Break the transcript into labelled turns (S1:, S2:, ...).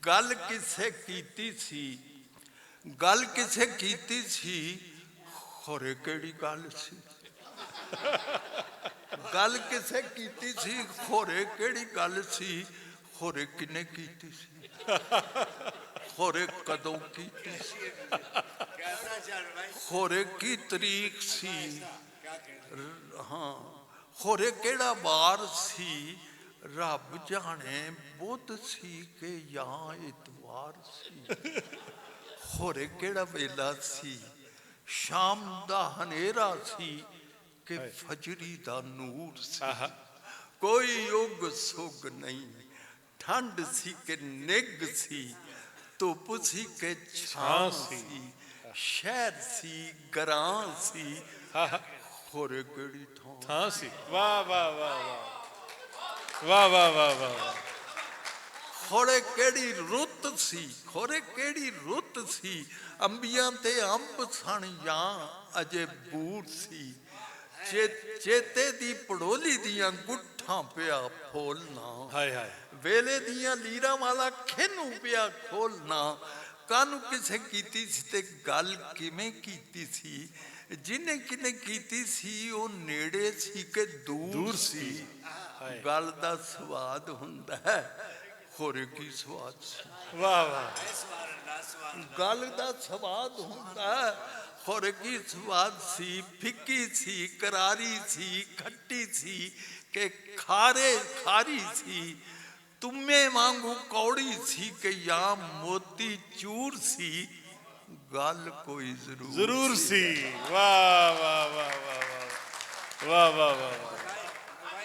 S1: गल किसे कीती सी, गल किसे कीती सी, खोरे केड़ी गल सी। गल किसे कीती सी, खोरे केड़ी गल सी, खोरे किने कीती सी, खोरे कदों कीती सी, खोरे की तरीक सी, हाँ खोरे केड़ा वार सी, रब जाने बुध सी के यहाँ इतवार सी, खोरे केड़ा वेला सी, शाम दा हनेरा सी के फजरी दा नूर सी, कोई युग सुग नहीं, ठंड सी के निग सी, धुप सी के छां सी, शहर सी गरां सी, खोरे केड़ी थां सी।
S2: वाह वाह वाह वाह वाह वाह वाह वाह।
S1: खोरे केड़ी रुत सी, खोरे केड़ी रुत सी, अंबियां ते अंब सन या अजे बूर सी, चेते दी पड़ोली दियां गुट्ठां पिया फोलना, वेले दियां लीरां वाला खिनू पिया खोलना, कानू किसे कीती सी ते गल किवें कीती सी, जिन्हें किने कीती सी ओ नेड़े सी के दूर सी, गल दा स्वाद हुंदा है, खोरे की स्वाद सी।
S2: वाह वाह।
S1: गल दा स्वाद हुंदा है, खोरे की स्वाद सी, फिक्की सी, करारी सी, खट्टी सी के खारे खारी सी, तुम्हे वांगू कौड़ी सी के या मोती चूर सी, गल कोई जरूर
S2: सी। वाह वाह वाह वाह वाह वाह वाह वाह।